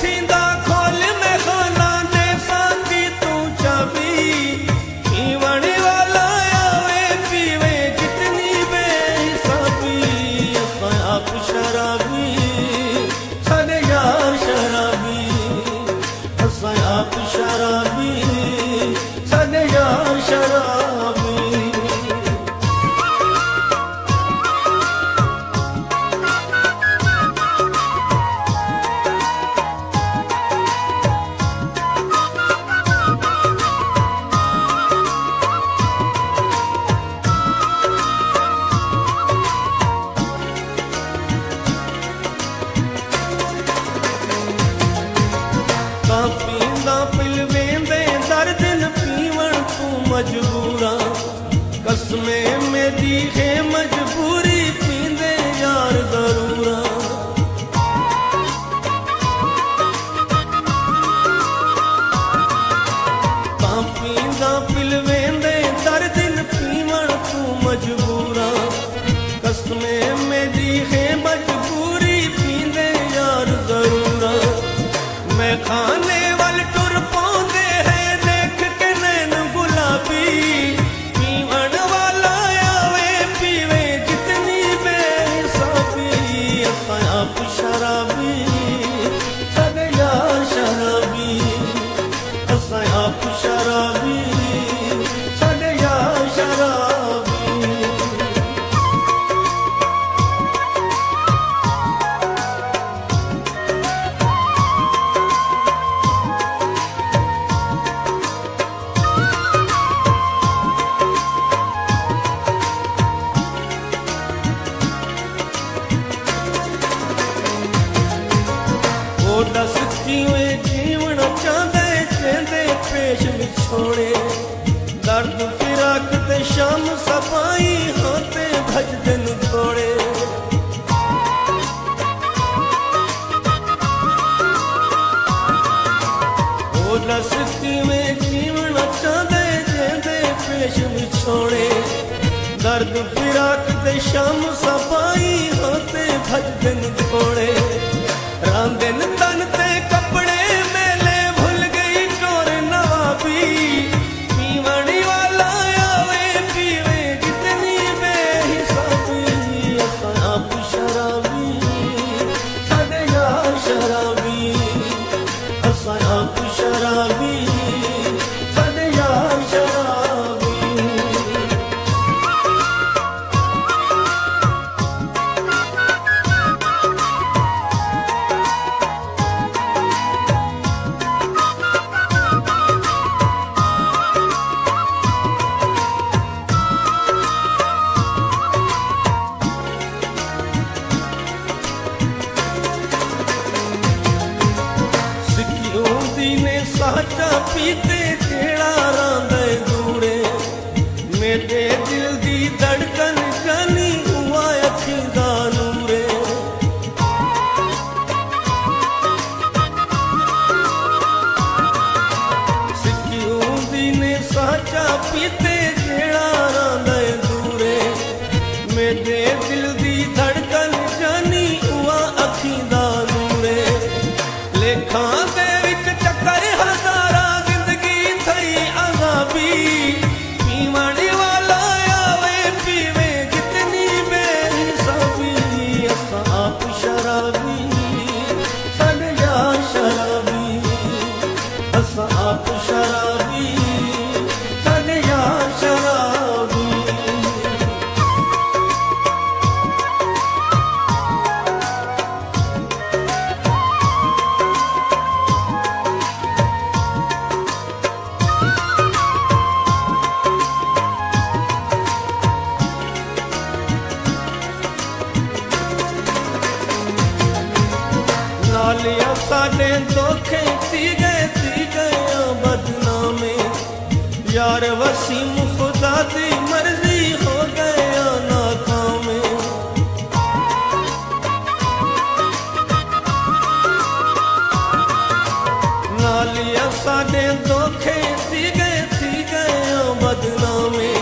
थींदा खोल में खाना दे साथी तू चाबी पीवण वाला आवे पीवे जितनी बेहिसाबी असां आप शराबी साडे यार शराबी असां आप शराबी साडे यार शराबी पींदा पिल वेंदे दर्द न पीवण तू मजबूरा कसमे मेरी है मजबूरी पींदे यार जरूरा पींदा पिल वेंदे दर्द न पीवण तू मजबूरा कसमे मेरी है मजबूरी पींदे यार जरूरा मैं खाने वाल टुर पाਉਂਦੇ है देख के नैन गुलाबी पीवण वाला आवे पीवे जितनी बेहिसाबी असां आप शराबी साडे यार शराबी असां आप शराबी साडे यार शराबी दस किवें जीवन चाहते चेंदे पेश विछोड़े दर्द फिराक ते शाम सफाई हाथे भज दिन थोड़े ओ दस किवें जीवन चाहते चेंदे पेश विछोड़े दर्द फिराक ते शाम सफाई हाथे भज दिन थोड़े रांदेन तन ते कपड़े मेले भूल गई टोर नवाबी पीवणी वाला आवे पीवे जितनी बेहिसाबी असां आप शराबी साडे यार शराबी असां आप शराबी साडे यार शराबी साचा पीते जेड़ा रांदे दूरे मेरे दिल दी धड़कन जानी हुआ अखींदा नूरे सिक्कियों दी ने साचा पीते जेड़ा रांदे दूरे मेरे दिल दी धड़कन जानी हुआ अखींदा नूरे लेखा दे चक्कर हजारा जिंदगी थई अजाबी पीवण वाला आवे पीवे जितनी बेहिसाबी असां आप शराबी साडे यार शराबी असां आप शराबी साडे यार शराबी नालिया साडे धोखे थी गए बदनामे यार वसीम खुदा दी मर्जी हो गया नाकामे नालिया साडे धोखे थी गए बदनामे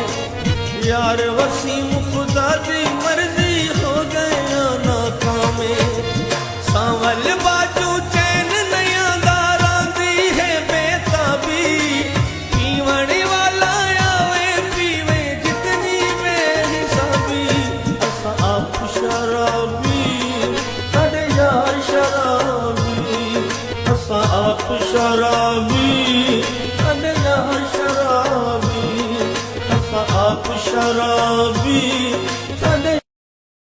यार वसीम खुदा दी मर्जी हो गया नाकामे सांवल बाजू चैन नहीं आप शराबी अदला शराबी असा आप शराबी